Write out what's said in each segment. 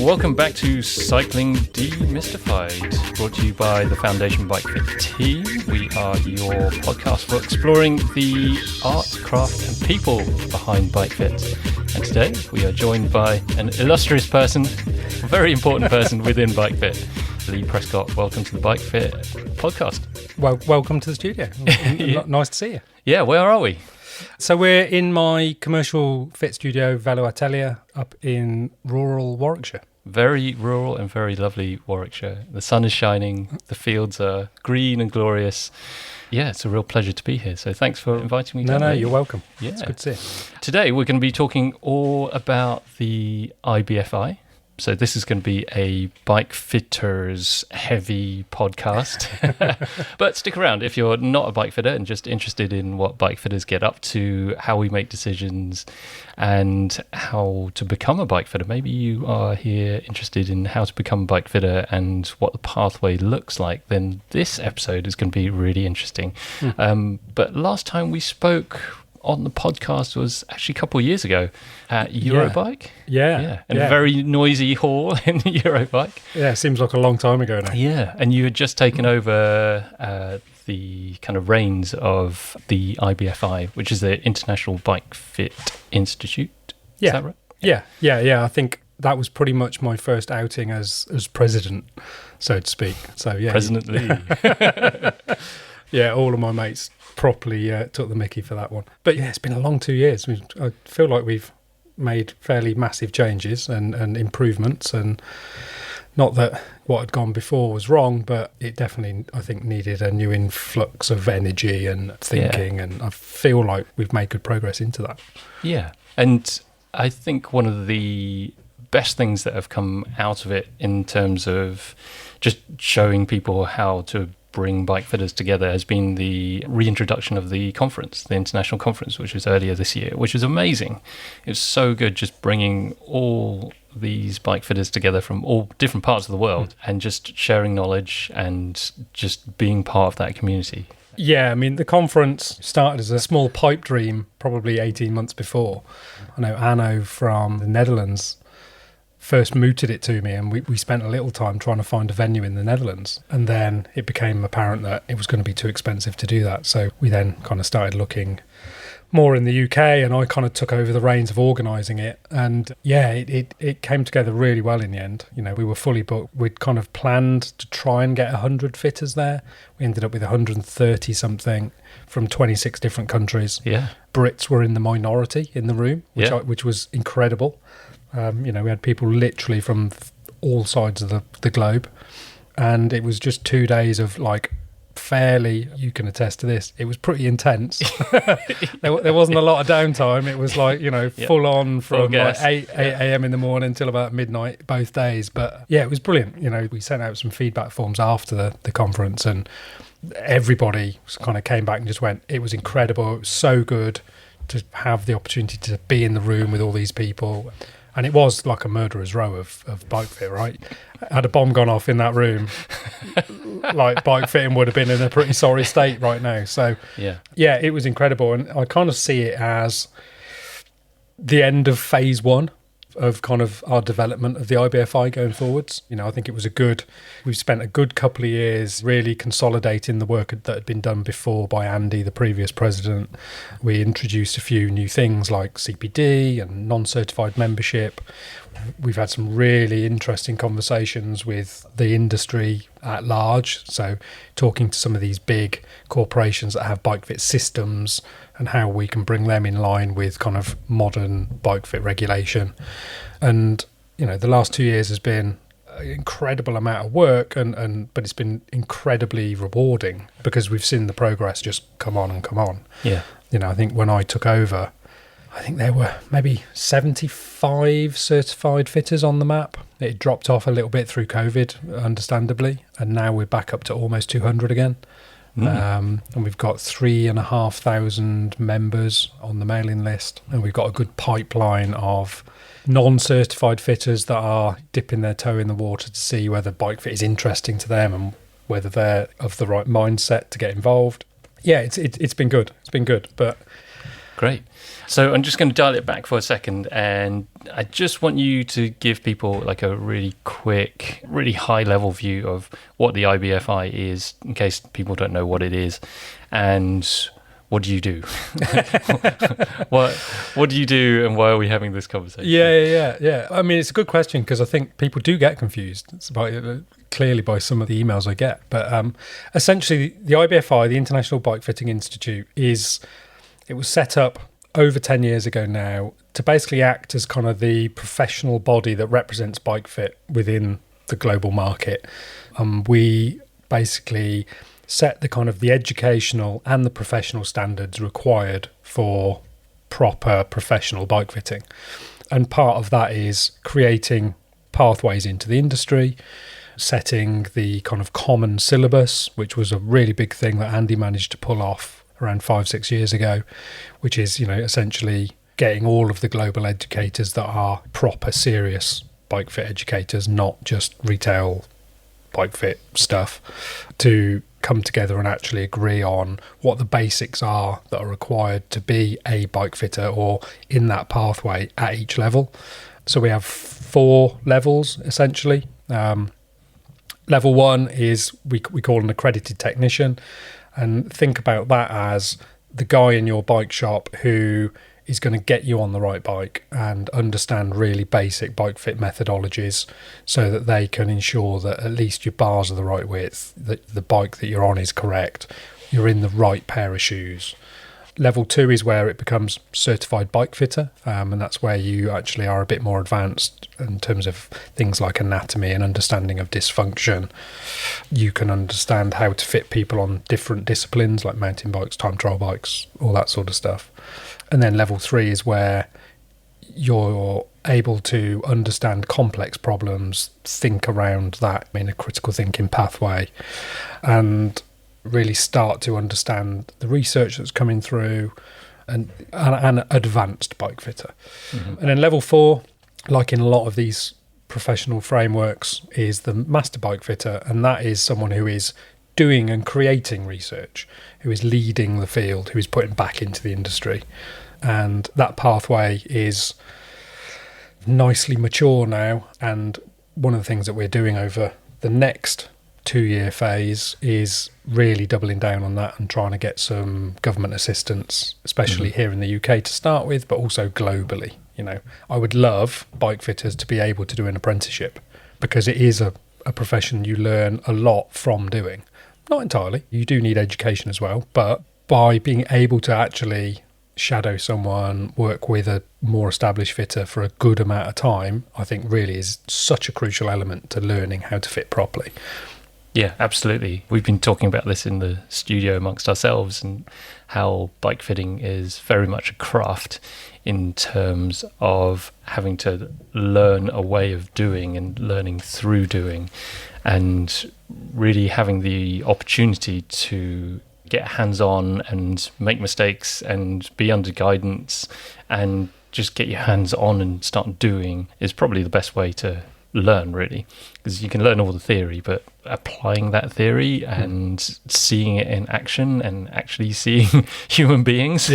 Welcome back to Cycling Demystified, brought to you by the Foundation Bike Fit team. We are your podcast for exploring the art, craft and people behind Bike Fit. And today we are joined by an illustrious person, a very important person within Bike Fit. Lee Prescott, welcome to the Bike Fit podcast. Well, welcome to the studio. Yeah. Nice to see you. Yeah, where are we? So we're in my commercial fit studio, Velo Atelier, up in rural Warwickshire. Very rural and very lovely Warwickshire. The sun is shining, the fields are green and glorious. Yeah, it's a real pleasure to be here. So thanks for inviting me down. No, you're welcome. Yeah. It's good to see you. Today we're going to be talking all about the IBFI. So this is going to be a bike fitters heavy podcast. But stick around if you're not a bike fitter and just interested in what bike fitters get up to, how we make decisions and how to become a bike fitter. Maybe you are here interested in how to become a bike fitter and what the pathway looks like, then this episode is going to be really interesting. But last time we spoke on the podcast was actually a couple of years ago at Eurobike. Yeah. In a very noisy hall in Eurobike. Yeah, it seems like a long time ago now. Yeah, and you had just taken over the kind of reins of the IBFI, which is the International Bike Fit Institute. Is that right? Yeah. I think that was pretty much my first outing as president, so to speak. So yeah, President Lee. Yeah, all of my mates properly took the mickey for that one. But yeah, it's been a long 2 years. I feel like we've made fairly massive changes and improvements, and not that what had gone before was wrong, but it definitely, I think, needed a new influx of energy and thinking, and I feel like we've made good progress into that. Yeah, and I think one of the best things that have come out of it in terms of just showing people how to bring bike fitters together has been the reintroduction of the conference, the international conference, which was earlier this year, which was amazing. It was so good just bringing all these bike fitters together from all different parts of the world and just sharing knowledge and just being part of that community. Yeah, I mean, the conference started as a small pipe dream probably 18 months before. I know Anno from the Netherlands first mooted it to me, and we spent a little time trying to find a venue in the Netherlands, and then it became apparent that it was going to be too expensive to do that, so we then kind of started looking more in the UK, and I kind of took over the reins of organising it, and yeah, it came together really well in the end. You know, we were fully booked. We'd kind of planned to try and get 100 fitters there. We ended up with 130 something from 26 different countries. Yeah, Brits were in the minority in the room, which was incredible. We had people literally from all sides of the globe, and it was just 2 days of like fairly, you can attest to this, it was pretty intense. there wasn't a lot of downtime. It was like, full on from like 8 a.m. in the morning till about midnight both days. But yeah, it was brilliant. We sent out some feedback forms after the conference, and everybody kind of came back and just went, it was incredible. It was so good to have the opportunity to be in the room with all these people. And it was like a murderer's row of bike fit, right? Had a bomb gone off in that room, like bike fitting would have been in a pretty sorry state right now. So yeah, it was incredible. And I kind of see it as the end of phase one of kind of our development of the IBFI going forwards. I think it was we've spent a good couple of years really consolidating the work that had been done before by Andy, the previous president. We introduced a few new things like CPD and non-certified membership. We've had some really interesting conversations with the industry at large. So talking to some of these big corporations that have bike fit systems and how we can bring them in line with kind of modern bike fit regulation. And, the last 2 years has been an incredible amount of work, but it's been incredibly rewarding because we've seen the progress just come on and come on. Yeah. I think when I took over, I think there were maybe 75 certified fitters on the map. It dropped off a little bit through COVID, understandably, and now we're back up to almost 200 again. And we've got 3,500 members on the mailing list, and we've got a good pipeline of non-certified fitters that are dipping their toe in the water to see whether bike fit is interesting to them and whether they're of the right mindset to get involved. Yeah, it's been good. It's been good, but great. So I'm just going to dial it back for a second, and I just want you to give people like a really quick, really high level view of what the IBFI is, in case people don't know what it is, and what do you do? What do you do, and why are we having this conversation? Yeah. I mean, it's a good question because I think people do get confused. It's clearly by some of the emails I get. But essentially, the IBFI, the International Bike Fitting Institute, it was set up over 10 years ago now to basically act as kind of the professional body that represents bike fit within the global market. We basically set the kind of the educational and the professional standards required for proper professional bike fitting. And part of that is creating pathways into the industry, setting the kind of common syllabus, which was a really big thing that Andy managed to pull off around 5-6 years ago, which is, essentially getting all of the global educators that are proper, serious bike fit educators, not just retail bike fit stuff, to come together and actually agree on what the basics are that are required to be a bike fitter or in that pathway at each level. So we have 4 levels, essentially. Level 1 is we call an accredited technician, and think about that as the guy in your bike shop who is going to get you on the right bike and understand really basic bike fit methodologies so that they can ensure that at least your bars are the right width, that the bike that you're on is correct, you're in the right pair of shoes. Level 2 is where it becomes certified bike fitter, and that's where you actually are a bit more advanced in terms of things like anatomy and understanding of dysfunction. You can understand how to fit people on different disciplines like mountain bikes, time trial bikes, all that sort of stuff. And then level 3 is where you're able to understand complex problems, think around that in a critical thinking pathway, and really start to understand the research that's coming through and an advanced bike fitter. Mm-hmm. And then level 4, like in a lot of these professional frameworks, is the master bike fitter, and that is someone who is doing and creating research, who is leading the field, who is putting back into the industry. And that pathway is nicely mature now, and one of the things that we're doing over the next 2-year phase is really doubling down on that and trying to get some government assistance, especially here in the UK to start with, but also globally. I would love bike fitters to be able to do an apprenticeship, because it is a profession you learn a lot from doing. Not entirely, you do need education as well, but by being able to actually shadow someone, work with a more established fitter for a good amount of time, I think really is such a crucial element to learning how to fit properly. Yeah, absolutely. We've been talking about this in the studio amongst ourselves, and how bike fitting is very much a craft in terms of having to learn a way of doing and learning through doing, and really having the opportunity to get hands-on and make mistakes and be under guidance and just get your hands on and start doing is probably the best way to learn, really, because you can learn all the theory, but applying that theory and seeing it in action and actually seeing human beings,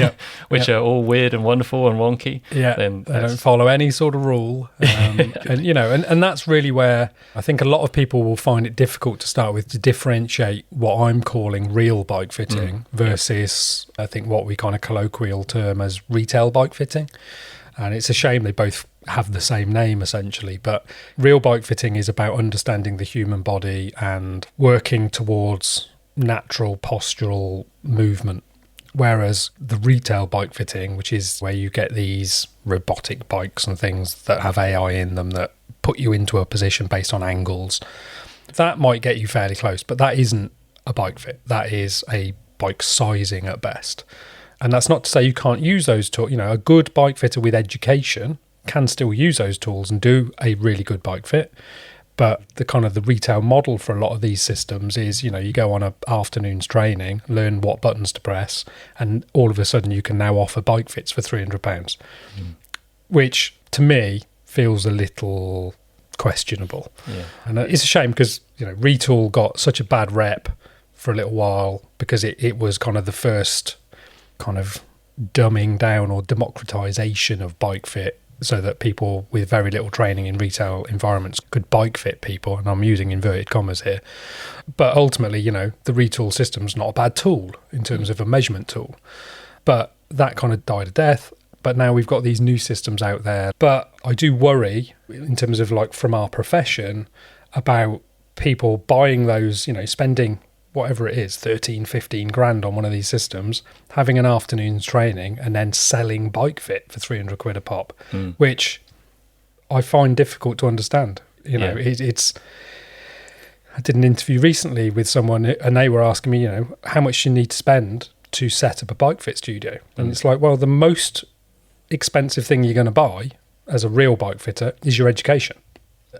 which are all weird and wonderful and wonky, then they don't follow any sort of rule, and that's really where I think a lot of people will find it difficult to start with, to differentiate what I'm calling real bike fitting versus I think what we kind of colloquial term as retail bike fitting. And it's a shame they both have the same name, essentially. But real bike fitting is about understanding the human body and working towards natural postural movement. Whereas the retail bike fitting, which is where you get these robotic bikes and things that have AI in them that put you into a position based on angles, that might get you fairly close. But that isn't a bike fit. That is a bike sizing at best. And that's not to say you can't use those tools. A good bike fitter with education can still use those tools and do a really good bike fit. But the kind of the retail model for a lot of these systems is, you go on an afternoon's training, learn what buttons to press, and all of a sudden you can now offer bike fits for £300, which to me feels a little questionable. Yeah. And it's a shame because, Retool got such a bad rep for a little while because it was kind of the first kind of dumbing down or democratization of bike fit so that people with very little training in retail environments could bike fit people, and I'm using inverted commas here. But ultimately, you know, the retool system's not a bad tool in terms of a measurement tool. But that kind of died a death. But now we've got these new systems out there. But I do worry in terms of like from our profession about people buying those, you know, spending whatever it is, 13, 15 grand on one of these systems, having an afternoon's training and then selling bike fit for 300 quid a pop, which I find difficult to understand. You know, it's, I did an interview recently with someone and they were asking me, you know, how much you need to spend to set up a bike fit studio. And it's like, well, the most expensive thing you're going to buy as a real bike fitter is your education.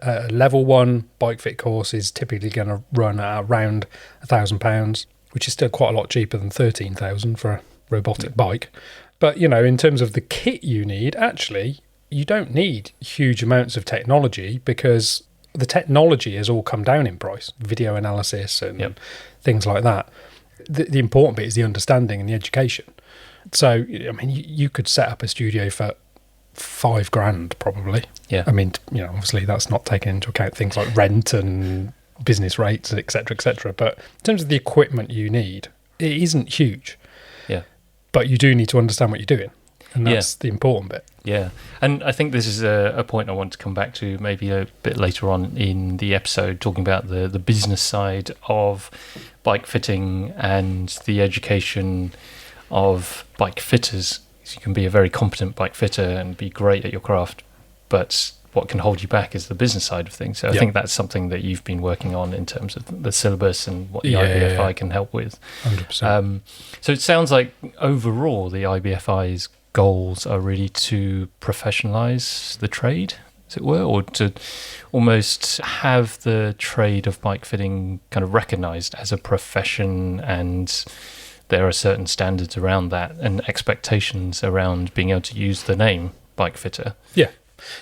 A level 1 bike fit course is typically going to run at around £1,000, which is still quite a lot cheaper than 13,000 for a robotic bike. But, you know, in terms of the kit you need, actually, you don't need huge amounts of technology because the technology has all come down in price, video analysis and things like that. The important bit is the understanding and the education. So, I mean, you could set up a studio for £5,000 probably. Yeah. I mean, you know, obviously that's not taking into account things like rent and business rates, et cetera, but in terms of the equipment you need, it isn't huge. Yeah. But you do need to understand what you're doing, and that's the important bit. Yeah. And I think this is a point I want to come back to maybe a bit later on in the episode, talking about the business side of bike fitting and the education of bike fitters. You can be a very competent bike fitter and be great at your craft, but what can hold you back is the business side of things. So I think that's something that you've been working on in terms of the syllabus and what the IBFI can help with. 100%. So it sounds like overall the IBFI's goals are really to professionalise the trade, as it were, or to almost have the trade of bike fitting kind of recognised as a profession, and there are certain standards around that and expectations around being able to use the name bike fitter.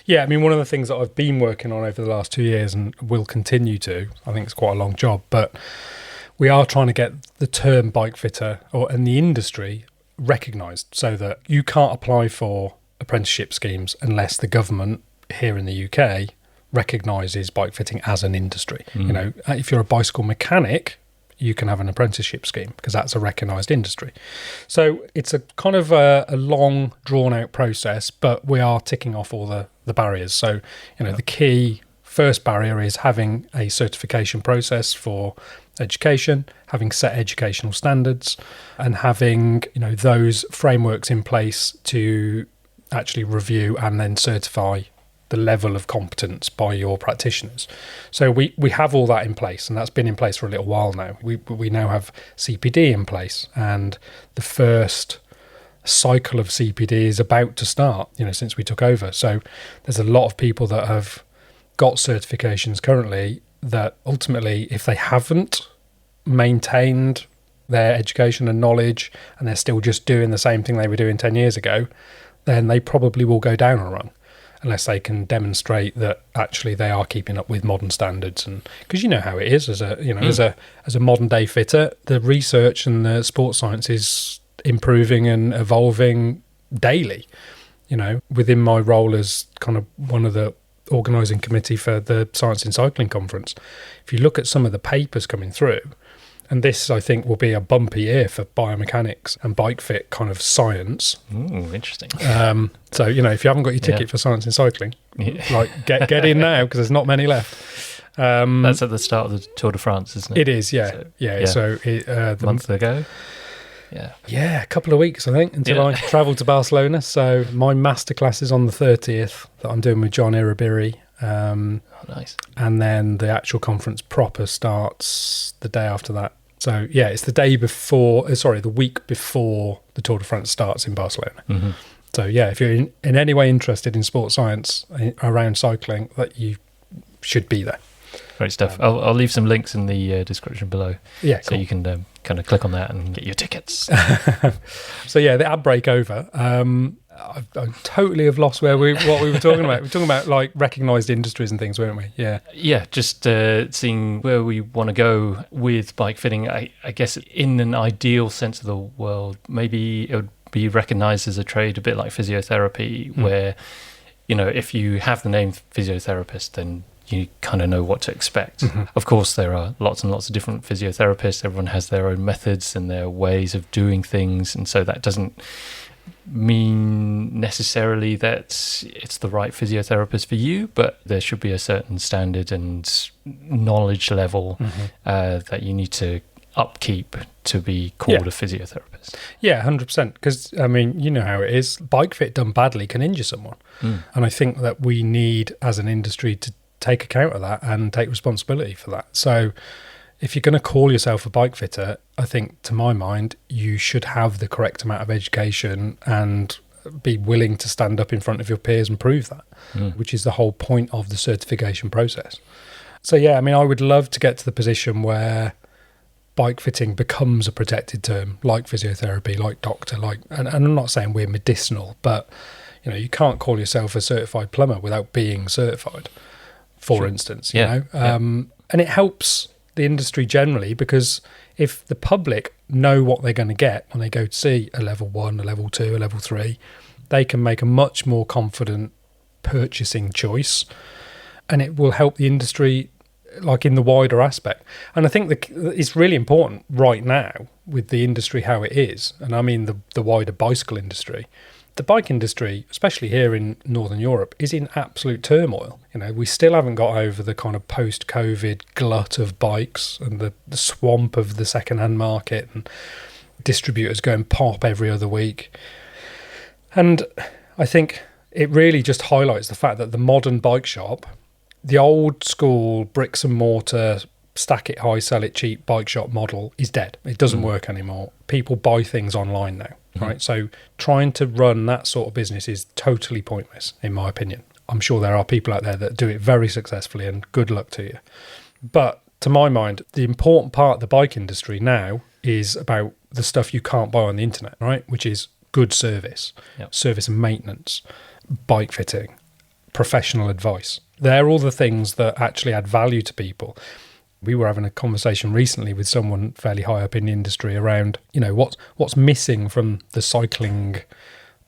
Yeah, I mean, one of the things that I've been working on over the last 2 years and will continue to, I think it's quite a long job, but we are trying to get the term bike fitter and the industry recognised so that you can't apply for apprenticeship schemes unless the government here in the UK recognises bike fitting as an industry. You know, if you're a bicycle mechanic, you can have an apprenticeship scheme because that's a recognised industry. So it's a kind of a long, drawn-out process, but we are ticking off all the barriers. So, you know, the key first barrier is having a certification process for education, having set educational standards, and having, you know, those frameworks in place to actually review and then certify the level of competence by your practitioners. So we have all that in place, and that's been in place for a little while now. We now have CPD in place, and the first cycle of CPD is about to start, you know, since we took over. So there's a lot of people that have got certifications currently that ultimately, if they haven't maintained their education and knowledge and they're still just doing the same thing they were doing 10 years ago, then they probably will go down a rung, unless they can demonstrate that actually they are keeping up with modern standards. And because you know how it is as a, you know, as a modern day fitter, the research and the sports science is improving and evolving daily. You know, within my role as kind of one of the organising committee for the Science in Cycling conference, if you look at some of the papers coming through, and this, I think, will be a bumpy year for biomechanics and bike fit kind of science. Ooh, interesting. So, you know, if you haven't got your ticket for Science in Cycling, like get in now because there's not many left. That's at the start of the Tour de France, isn't it? It is, yeah. So a month ago. Yeah, a couple of weeks, I think, until I travel to Barcelona. So my masterclass is on the 30th that I'm doing with John Iribiri. Nice. And then the actual conference proper starts the day after that. So yeah, it's the week before the Tour de France starts in Barcelona. Mm-hmm. So yeah, if you're in any way interested in sports science around cycling, that you should be there. Great stuff. I'll leave some links in the description below. Yeah, so you can kind of click on that and get your tickets. So yeah, the ad break over. I totally have lost what we were talking about. We were talking about like recognised industries and things, weren't we? Yeah, just seeing where we want to go with bike fitting. I guess in an ideal sense of the world, maybe it would be recognised as a trade, a bit like physiotherapy, where, if you have the name physiotherapist, then you kind of know what to expect. Of course, there are lots and lots of different physiotherapists. Everyone has their own methods and their ways of doing things. And so that doesn't mean necessarily that it's the right physiotherapist for you, but there should be a certain standard and knowledge level that you need to upkeep to be called a physiotherapist. Yeah, 100%. Because, you know how it is. Bike fit done badly can injure someone. And I think that we need, as an industry, to take account of that and take responsibility for that. So if you're going to call yourself a bike fitter, I think, to my mind, you should have the correct amount of education and be willing to stand up in front of your peers and prove that, which is the whole point of the certification process. So yeah, I would love to get to the position where bike fitting becomes a protected term, like physiotherapy, like doctor, and I'm not saying we're medicinal, but you can't call yourself a certified plumber without being certified, for instance. And it helps the industry generally, because if the public know what they're going to get when they go to see a level 1, a level 2, a level 3, they can make a much more confident purchasing choice, and it will help the industry in the wider aspect. And I think it's really important right now with the industry how it is, and I mean the wider bicycle industry. The bike industry, especially here in Northern Europe, is in absolute turmoil. We still haven't got over the kind of post-COVID glut of bikes and the swamp of the second-hand market, and distributors going pop every other week. And I think it really just highlights the fact that the modern bike shop, the old school bricks and mortar, stack it high, sell it cheap bike shop model is dead. It doesn't work anymore. People buy things online now. Right, so trying to run that sort of business is totally pointless, in my opinion. I'm sure there are people out there that do it very successfully, and good luck to you. But to my mind, the important part of the bike industry now is about the stuff you can't buy on the internet, right? Which is good service, service and maintenance, bike fitting, professional advice. They're all the things that actually add value to people. We were having a conversation recently with someone fairly high up in the industry around, what's missing from the cycling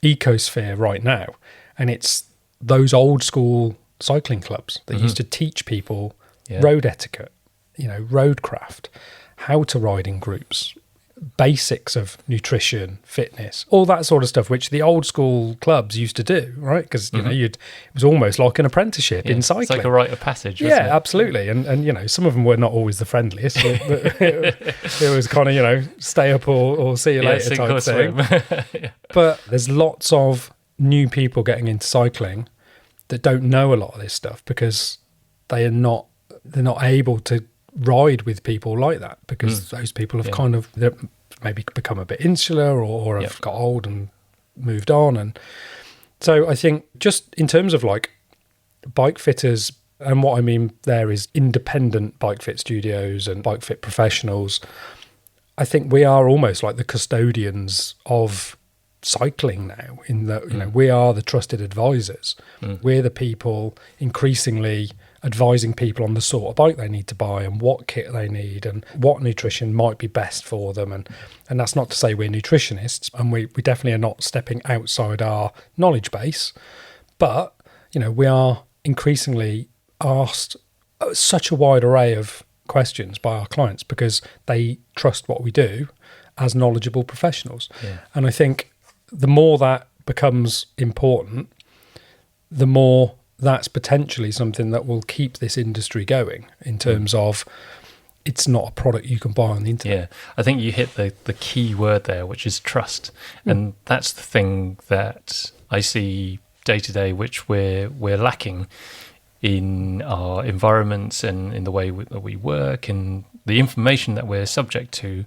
ecosphere right now. And it's those old school cycling clubs that used to teach people road etiquette, roadcraft, how to ride in groups, basics of nutrition, fitness, all that sort of stuff, which the old school clubs used to do, right? Because it was almost like an apprenticeship in cycling. It's like a rite of passage. Wasn't it? Absolutely. And some of them were not always the friendliest. It was kind of stay up or see you later type thing. But there's lots of new people getting into cycling that don't know a lot of this stuff because they're not able to ride with people like that, because those people have kind of maybe become a bit insular or have got old and moved on. And so I think just in terms of bike fitters, and what I mean there is independent bike fit studios and bike fit professionals, I think we are almost like the custodians of cycling now, in that we are the trusted advisors. We're the people increasingly advising people on the sort of bike they need to buy and what kit they need and what nutrition might be best for them. And that's not to say we're nutritionists, and we definitely are not stepping outside our knowledge base, but we are increasingly asked such a wide array of questions by our clients because they trust what we do as knowledgeable professionals. And I think the more that becomes important, the more that's potentially something that will keep this industry going, in terms of it's not a product you can buy on the internet. Yeah, I think you hit the key word there, which is trust. And that's the thing that I see day to day, which we're lacking in our environments and in the way that we work and the information that we're subject to.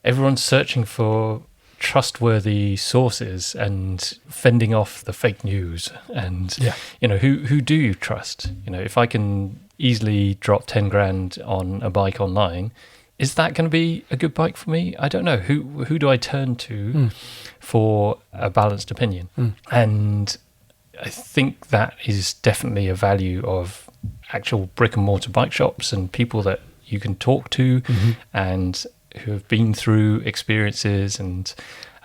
Everyone's searching for trustworthy sources and fending off the fake news, and who do you trust? If I can easily drop 10 grand on a bike online, is that going to be a good bike for me? I don't know. Who do I turn to for a balanced opinion? And I think that is definitely a value of actual brick and mortar bike shops and people that you can talk to and who have been through experiences and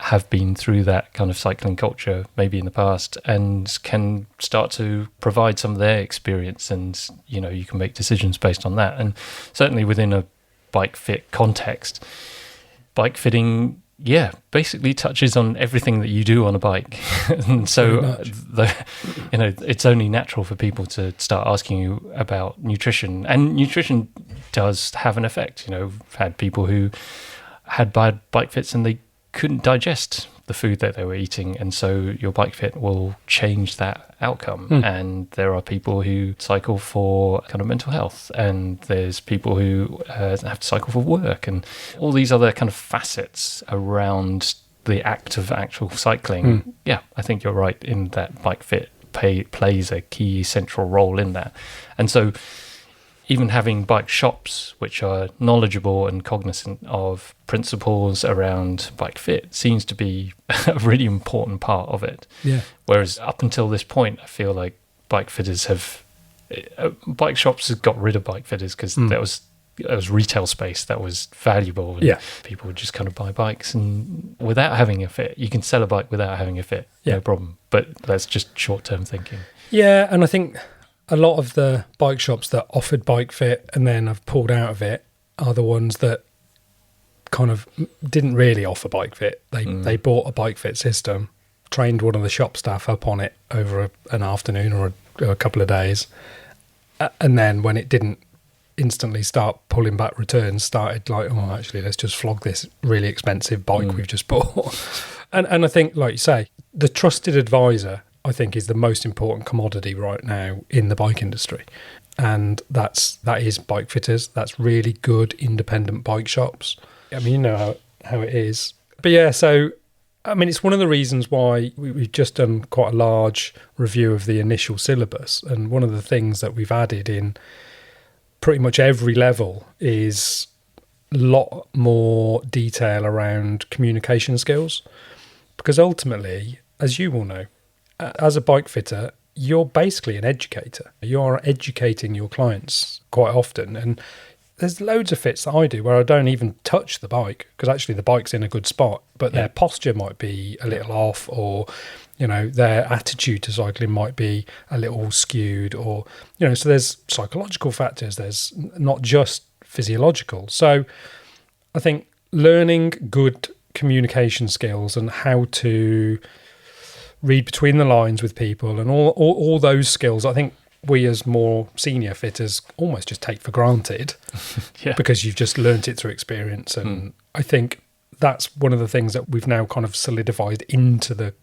have been through that kind of cycling culture maybe in the past and can start to provide some of their experience, and you can make decisions based on that. And certainly within a bike fit context, bike fitting basically touches on everything that you do on a bike. And so it's only natural for people to start asking you about nutrition, and nutrition does have an effect. I've had people who had bad bike fits and they couldn't digest the food that they were eating, and so your bike fit will change that outcome. And there are people who cycle for kind of mental health, and there's people who have to cycle for work, and all these other kind of facets around the act of actual cycling. I think you're right in that bike fit plays a key central role in that. And so even having bike shops which are knowledgeable and cognizant of principles around bike fit seems to be a really important part of it. Yeah. Whereas up until this point, I feel like bike shops have got rid of bike fitters because there was retail space that was valuable. And people would just kind of buy bikes, and without having a fit, you can sell a bike without having a fit, no problem. But that's just short-term thinking. Yeah, and I think a lot of the bike shops that offered bike fit and then have pulled out of it are the ones that kind of didn't really offer bike fit. They bought a bike fit system, trained one of the shop staff up on it over an afternoon or a couple of days, and then when it didn't instantly start pulling back returns, started like, oh, actually, let's just flog this really expensive bike we've just bought. And I think, like you say, the trusted advisor, I think, is the most important commodity right now in the bike industry. And that is bike fitters. That's really good independent bike shops. I mean, you know how it is. But yeah, so, I mean, it's one of the reasons why we've just done quite a large review of the initial syllabus. And one of the things that we've added in pretty much every level is a lot more detail around communication skills. Because ultimately, as you will know, as a bike fitter, you're basically an educator. You are educating your clients quite often. And there's loads of fits that I do where I don't even touch the bike because actually the bike's in a good spot, but their posture might be a little off, or, you know, their attitude to cycling might be a little skewed, or, you know, so there's psychological factors. There's not just physiological. So I think learning good communication skills and how to read between the lines with people and all those skills, I think we as more senior fitters almost just take for granted because you've just learnt it through experience. And I think that's one of the things that we've now kind of solidified into the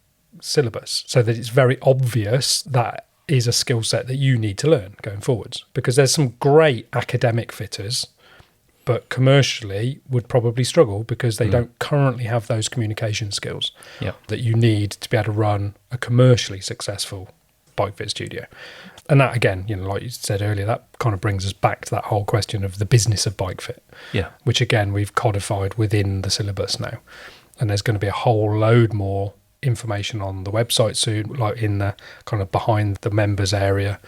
syllabus so that it's very obvious that is a skill set that you need to learn going forwards, because there's some great academic fitters but commercially would probably struggle because they don't currently have those communication skills that you need to be able to run a commercially successful bike fit studio. And that, again, you know, like you said earlier, that kind of brings us back to that whole question of the business of bike fit, which again we've codified within the syllabus now. And there's going to be a whole load more information on the website soon, like in the kind of behind the members area,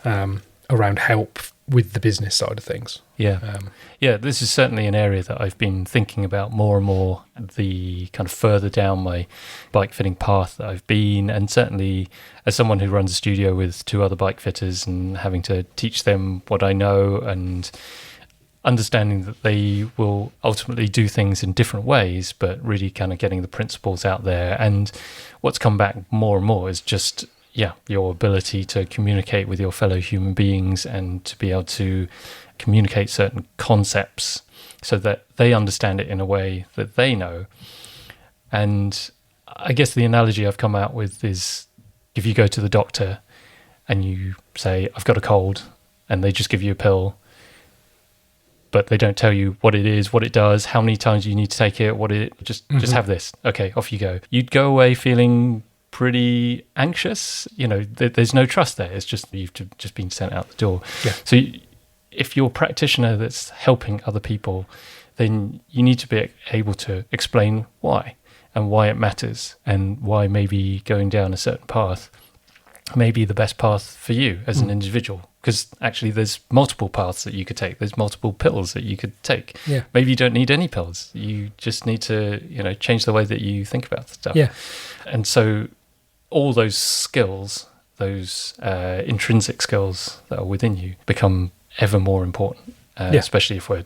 around help with the business side of things. This is certainly an area that I've been thinking about more and more, the kind of further down my bike fitting path that I've been, and certainly as someone who runs a studio with two other bike fitters and having to teach them what I know and understanding that they will ultimately do things in different ways, but really kind of getting the principles out there. And what's come back more and more is just your ability to communicate with your fellow human beings and to be able to communicate certain concepts so that they understand it in a way that they know. And I guess the analogy I've come out with is if you go to the doctor and you say, I've got a cold, and they just give you a pill, but they don't tell you what it is, what it does, how many times you need to take it, just have this. Okay, off you go. You'd go away feeling pretty anxious. You know, there's no trust there. It's just you've just been sent out the door. So if you're a practitioner that's helping other people, then you need to be able to explain why and why it matters and why maybe going down a certain path may be the best path for you as an individual. Because actually there's multiple paths that you could take. There's multiple pills that you could take. Yeah. Maybe you don't need any pills. You just need to, change the way that you think about stuff. Yeah. And so all those skills, those intrinsic skills that are within you become ever more important, especially if we're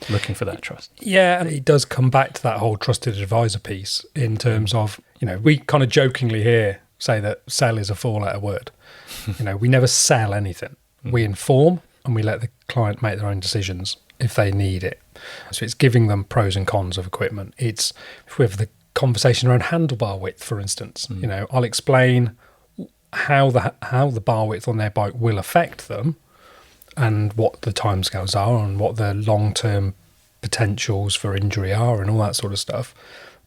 looking for that trust. Yeah, and it does come back to that whole trusted advisor piece in terms of, we kind of jokingly here say that sell is a four-letter word. We never sell anything. We inform and we let the client make their own decisions if they need it. So it's giving them pros and cons of equipment. It's with the conversation around handlebar width, for instance. I'll explain how the bar width on their bike will affect them and what the timescales are and what the long-term potentials for injury are and all that sort of stuff.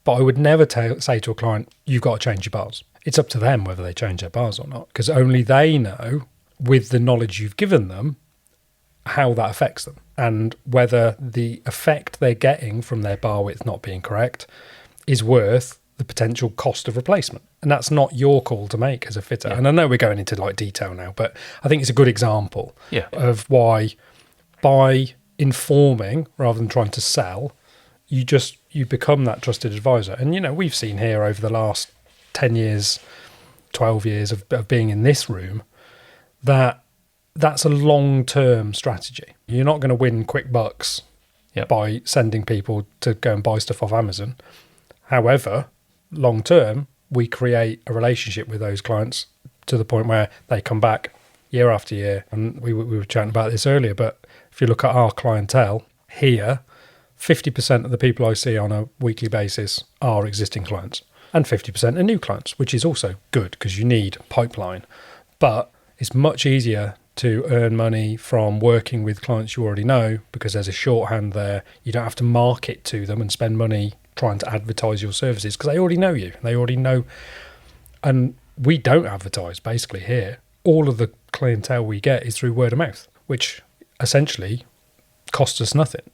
But I would never say to a client, you've got to change your bars. It's up to them whether they change their bars or not, because only they know, with the knowledge you've given them, how that affects them and whether the effect they're getting from their bar width not being correct is worth the potential cost of replacement. And that's not your call to make as a fitter. Yeah. And I know we're going into detail now, but I think it's a good example of why, by informing rather than trying to sell, you become that trusted advisor. And we've seen here over the last 10 years, 12 years of being in this room, that's a long-term strategy. You're not going to win quick bucks by sending people to go and buy stuff off Amazon. However, long-term, we create a relationship with those clients to the point where they come back year after year. And we were chatting about this earlier, but if you look at our clientele here, 50% of the people I see on a weekly basis are existing clients and 50% are new clients, which is also good because you need pipeline. But it's much easier to earn money from working with clients you already know because there's a shorthand there. You don't have to market to them and spend money trying to advertise your services because they already know you. They already know. And we don't advertise basically here. All of the clientele we get is through word of mouth, which essentially costs us nothing.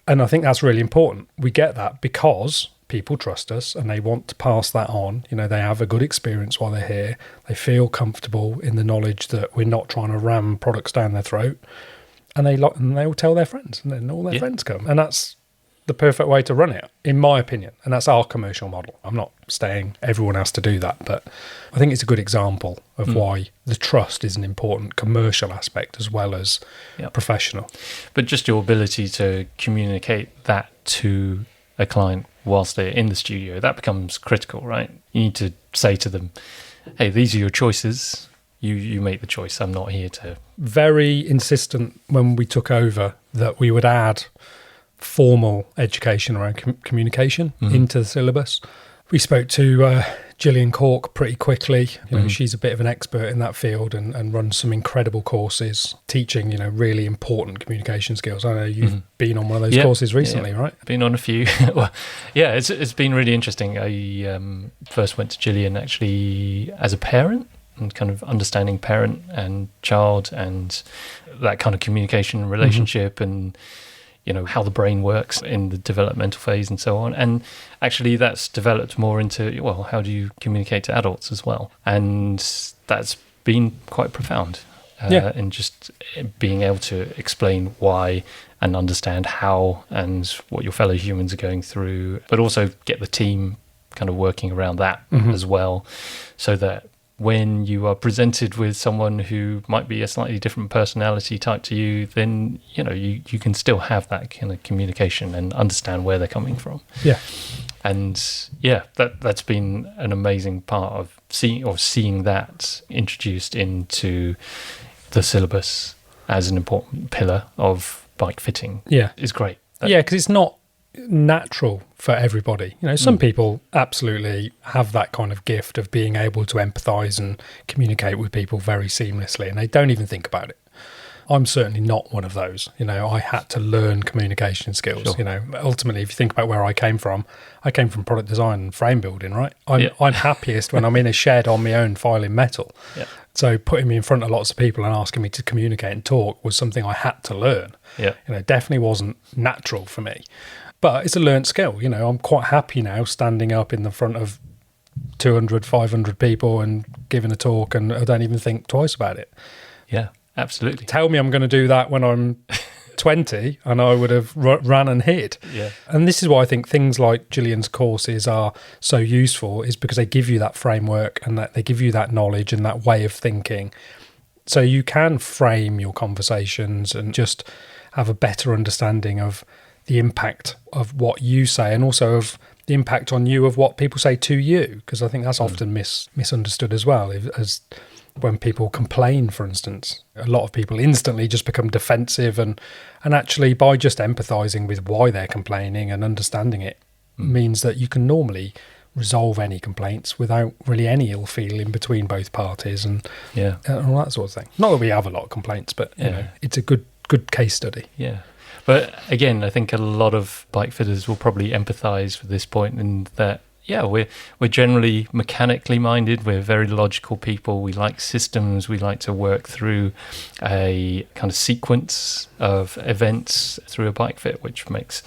And I think that's really important. We get that because people trust us and they want to pass that on. They have a good experience while they're here. They feel comfortable in the knowledge that we're not trying to ram products down their throat. And they will tell their friends, and then all their friends come. And that's the perfect way to run it, in my opinion. And that's our commercial model. I'm not saying everyone has to do that, but I think it's a good example of why the trust is an important commercial aspect as well as professional. But just your ability to communicate that to a client whilst they're in the studio, that becomes critical, right? You need to say to them, hey, these are your choices. You make the choice. I'm not here to... Very insistent when we took over that we would add formal education around communication into the syllabus. We spoke to Gillian Cork pretty quickly. She's a bit of an expert in that field and runs some incredible courses teaching, really important communication skills. I know you've been on one of those courses recently, right? Been on a few. Well, it's been really interesting. I first went to Gillian actually as a parent and kind of understanding parent and child and that kind of communication relationship and how the brain works in the developmental phase and so on. And actually that's developed more into, how do you communicate to adults as well? And that's been quite profound in just being able to explain why and understand how and what your fellow humans are going through, but also get the team kind of working around that as well, so that when you are presented with someone who might be a slightly different personality type to you, then you can still have that kind of communication and understand where they're coming from. And that's been an amazing part of seeing that introduced into the syllabus as an important pillar of bike fitting. Is great. Because it's not natural for everybody. Some people absolutely have that kind of gift of being able to empathize and communicate with people very seamlessly, and they don't even think about it. I'm certainly not one of those. I had to learn communication skills. Sure. Ultimately, if you think about where I came from product design and frame building, right? I'm happiest when I'm in a shed on my own filing metal. So putting me in front of lots of people and asking me to communicate and talk was something I had to learn. Definitely wasn't natural for me. But it's a learned skill. I'm quite happy now standing up in the front of 200, 500 people and giving a talk, and I don't even think twice about it. Yeah, absolutely. Tell me I'm going to do that when I'm 20 and I would have ran and hid. Yeah. And this is why I think things like Gillian's courses are so useful, is because they give you that framework and that they give you that knowledge and that way of thinking. So you can frame your conversations and just have a better understanding of the impact of what you say, and also of the impact on you of what people say to you, because I think that's often misunderstood as well. As when people complain, for instance, a lot of people instantly just become defensive, and actually by just empathizing with why they're complaining and understanding it means that you can normally resolve any complaints without really any ill feeling between both parties and all that sort of thing. Not that we have a lot of complaints, but you know, it's a good case study. Yeah. But again, I think a lot of bike fitters will probably empathise with this point, in that, we're generally mechanically minded. We're very logical people. We like systems. We like to work through a kind of sequence of events through a bike fit, which makes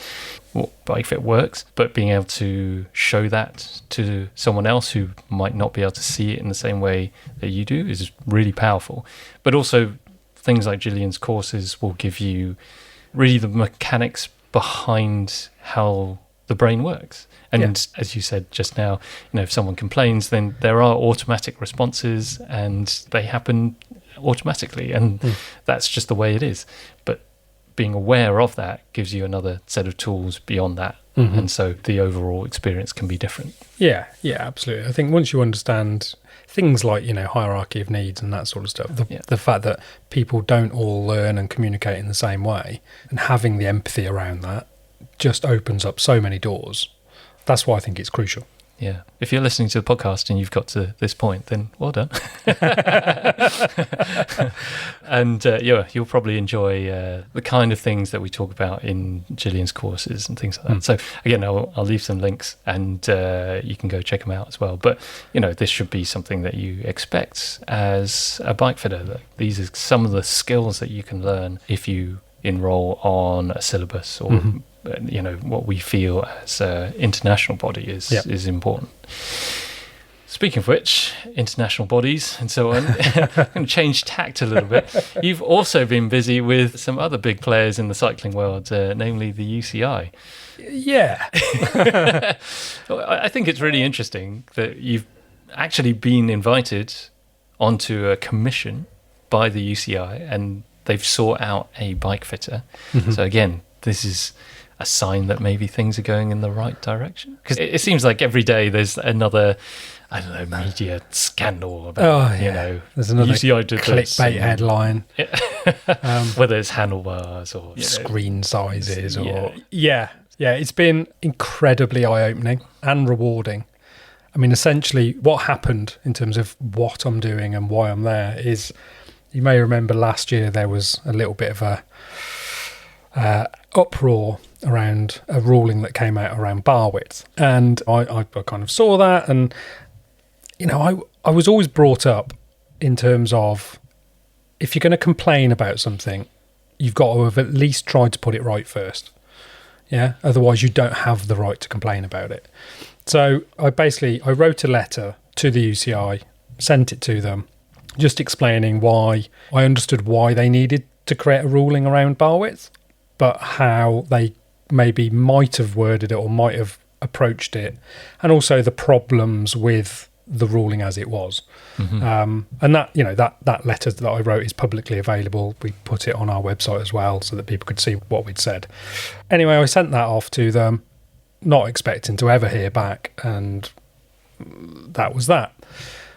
bike fit works. But being able to show that to someone else who might not be able to see it in the same way that you do is really powerful. But also things like Gillian's courses will give you really the mechanics behind how the brain works. And as you said just now, if someone complains, then there are automatic responses and they happen automatically. And that's just the way it is. But being aware of that gives you another set of tools beyond that. And so the overall experience can be different. Yeah, absolutely. I think once you understand things like, hierarchy of needs and that sort of stuff, the fact that people don't all learn and communicate in the same way, and having the empathy around that just opens up so many doors. That's why I think it's crucial. Yeah. If you're listening to the podcast and you've got to this point, then well done. And you'll probably enjoy the kind of things that we talk about in Gillian's courses and things like that. So again, I'll leave some links, and you can go check them out as well. But this should be something that you expect as a bike fitter. These are some of the skills that you can learn if you enroll on a syllabus, or what we feel as an international body is important. Speaking of which, international bodies and so on, I'm going to change tact a little bit. You've also been busy with some other big players in the cycling world, namely the UCI. Yeah. I think it's really interesting that you've actually been invited onto a commission by the UCI, and they've sought out a bike fitter. So again, this is a sign that maybe things are going in the right direction. Because it seems like every day there's another, media scandal about, there's another UCI did clickbait headline. Whether it's handlebars or screen sizes or... Yeah, it's been incredibly eye-opening and rewarding. I mean, essentially what happened in terms of what I'm doing and why I'm there is, you may remember last year there was a little bit of a uproar around a ruling that came out around bar width, and I kind of saw that, and I was always brought up in terms of, if you're going to complain about something, you've got to have at least tried to put it right first. Otherwise you don't have the right to complain about it. So I wrote a letter to the UCI, sent it to them, just explaining why I understood why they needed to create a ruling around bar width, but how they maybe might have worded it or might have approached it, and also the problems with the ruling as it was. And that that letter that I wrote is publicly available. We put it on our website as well so that people could see what we'd said. Anyway, I sent that off to them, not expecting to ever hear back, and that was that.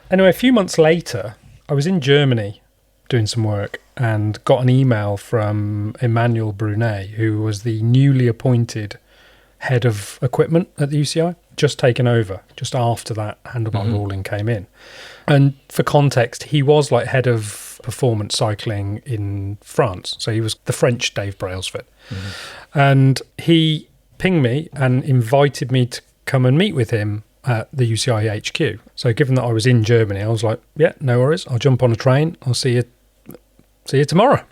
Anyway, a few months later, I was in Germany doing some work and got an email from Emmanuel Brunet, who was the newly appointed head of equipment at the UCI, just taken over just after that handlebar ruling came in. And for context, he was like head of performance cycling in France. So he was the French Dave Brailsford. And he pinged me and invited me to come and meet with him at the UCI HQ. So given that I was in Germany, I was like, yeah, no worries. I'll jump on a train. I'll see you tomorrow.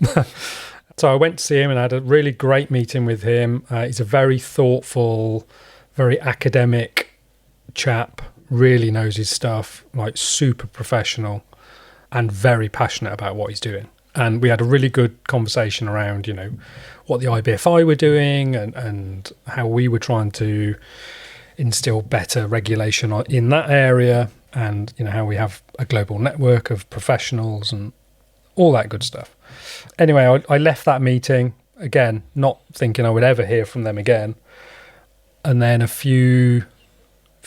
So I went to see him and had a really great meeting with him. He's a very thoughtful, very academic chap, really knows his stuff, like super professional and very passionate about what he's doing. And we had a really good conversation around, what the IBFI were doing and how we were trying to instill better regulation in that area, and how we have a global network of professionals and all that good stuff. Anyway, I left that meeting, again, not thinking I would ever hear from them again. And then a few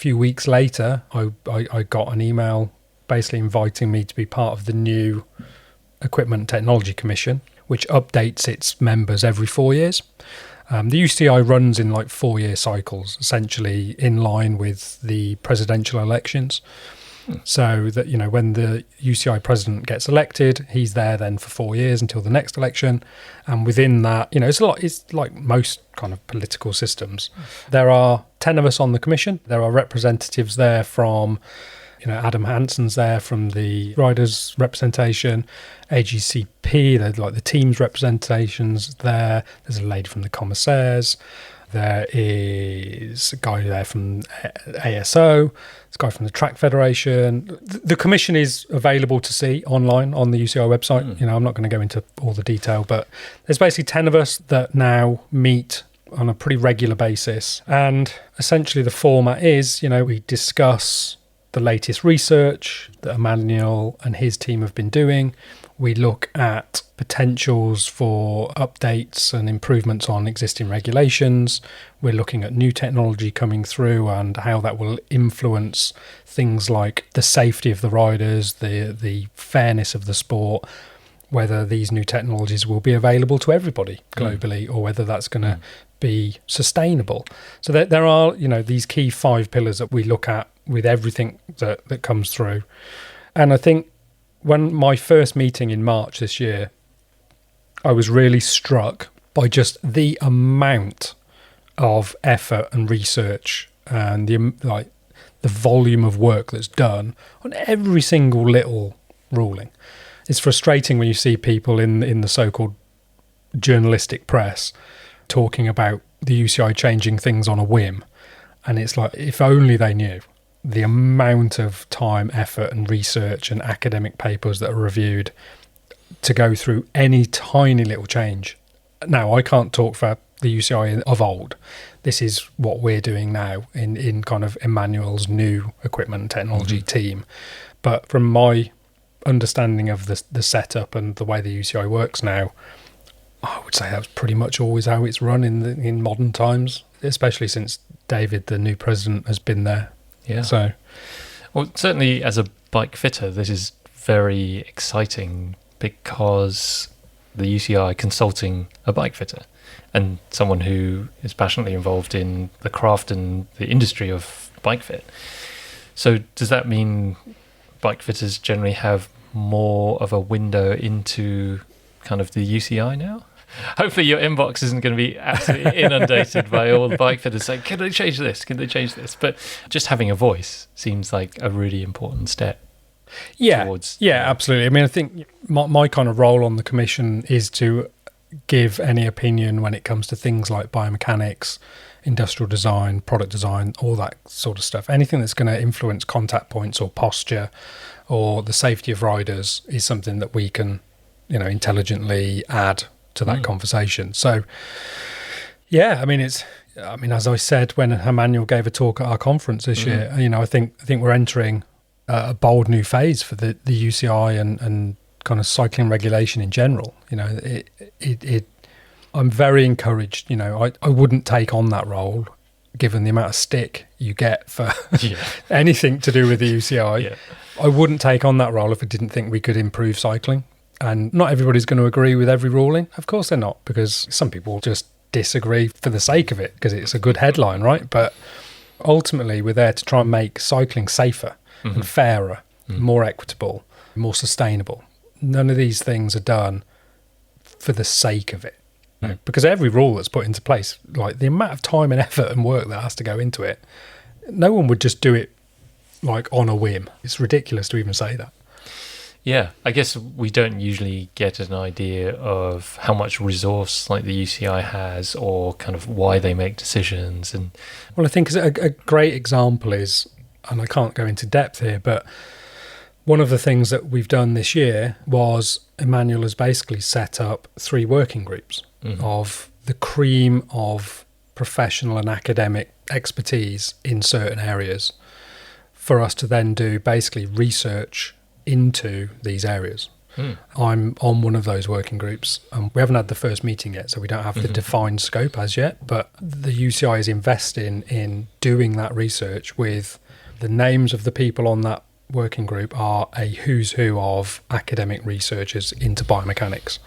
weeks later, I got an email basically inviting me to be part of the new Equipment and Technology Commission, which updates its members every 4 years. The UCI runs in like 4-year cycles, essentially in line with the presidential elections. So that, when the UCI president gets elected, he's there then for 4 years until the next election. And within that, it's like most kind of political systems. There are 10 of us on the commission. There are representatives there from, Adam Hansen's there from the riders representation, AGCP, like the teams representations there. There's a lady from the commissaires. There is a guy there from ASO, there's a guy from the Track Federation. The commission is available to see online on the UCI website. I'm not going to go into all the detail, but there's basically 10 of us that now meet on a pretty regular basis. And essentially the format is, we discuss the latest research that Emmanuel and his team have been doing. We look at potentials for updates and improvements on existing regulations. We're looking at new technology coming through and how that will influence things like the safety of the riders, the fairness of the sport, whether these new technologies will be available to everybody globally or whether that's going to be sustainable. So there are, these key 5 pillars that we look at with everything that comes through. And I think when my first meeting in March this year, I was really struck by just the amount of effort and research and the volume of work that's done on every single little ruling. It's frustrating when you see people in the so-called journalistic press talking about the UCI changing things on a whim. And it's like, if only they knew the amount of time, effort and research and academic papers that are reviewed to go through any tiny little change. Now, I can't talk for the UCI of old. This is what we're doing now in kind of Emmanuel's new equipment and technology team. But from my understanding of the setup and the way the UCI works now, I would say that's pretty much always how it's run in modern times, especially since David, the new president, has been there. Yeah. So, well, certainly as a bike fitter, this is very exciting because the UCI consulting a bike fitter and someone who is passionately involved in the craft and the industry of bike fit. So does that mean bike fitters generally have more of a window into kind of the UCI now? Hopefully your inbox isn't going to be absolutely inundated by all the bike fitters saying, can they change this? Can they change this? But just having a voice seems like a really important step. Towards, absolutely. I mean, I think my kind of role on the commission is to give any opinion when it comes to things like biomechanics, industrial design, product design, all that sort of stuff. Anything that's going to influence contact points or posture or the safety of riders is something that we can, intelligently add to that conversation. So, I mean, as I said when Emmanuel gave a talk at our conference this year, I think we're entering a bold new phase for the UCI and kind of cycling regulation in general. I'm very encouraged. I wouldn't take on that role given the amount of stick you get for anything to do with the UCI. Yeah. I wouldn't take on that role if I didn't think we could improve cycling. And not everybody's going to agree with every ruling. Of course they're not, because some people just disagree for the sake of it, because it's a good headline, right? But ultimately, we're there to try and make cycling safer and fairer, more equitable, more sustainable. None of these things are done for the sake of it. Because every rule that's put into place, like the amount of time and effort and work that has to go into it, no one would just do it like on a whim. It's ridiculous to even say that. Yeah, I guess we don't usually get an idea of how much resource like the UCI has or kind of why they make decisions. And well, I think a great example is and I can't go into depth here, but one of the things that we've done this year was Emmanuel has basically set up 3 working groups of the cream of professional and academic expertise in certain areas for us to then do basically research into these areas. I'm on one of those working groups. We haven't had the first meeting yet, so we don't have the defined scope as yet, but the UCI is investing in doing that research with the names of the people on that working group are a who's who of academic researchers into biomechanics.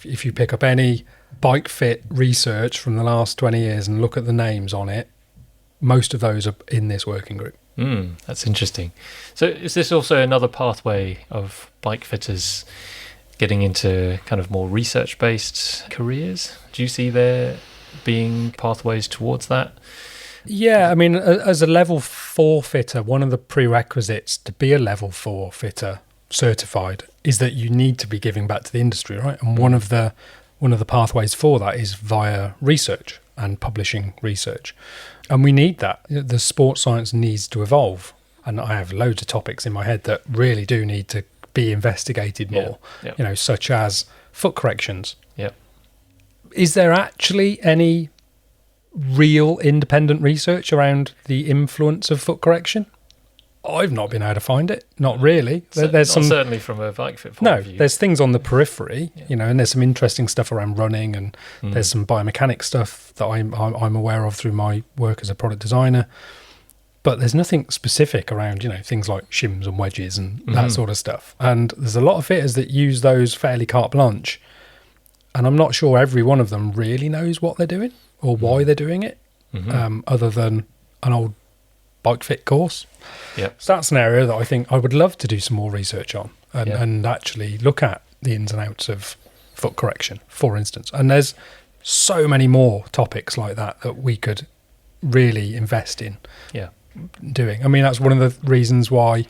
If you pick up any bike fit research from the last 20 years and look at the names on it, most of those are in this working group. That's interesting. So is this also another pathway of bike fitters getting into kind of more research-based careers? Do you see there being pathways towards that? Yeah, I mean, as a level 4 fitter, one of the prerequisites to be a level 4 fitter certified is that you need to be giving back to the industry, right? And one of the pathways for that is via research and publishing research. And we need that. The sports science needs to evolve. And I have loads of topics in my head that really do need to be investigated more, such as foot corrections. Yeah. Is there actually any real independent research around the influence of foot correction? I've not been able to find it. Not really. There's some, certainly from a bike fit point of view. There's things on the periphery, and there's some interesting stuff around running, and there's some biomechanics stuff that I'm aware of through my work as a product designer. But there's nothing specific around, things like shims and wedges and that sort of stuff. And there's a lot of fitters that use those fairly carte blanche, and I'm not sure every one of them really knows what they're doing or why they're doing it, other than an old bike fit course. So that's an area that I think I would love to do some more research on and actually look at the ins and outs of foot correction, for instance. And there's so many more topics like that we could really invest in doing. I mean, that's one of the reasons why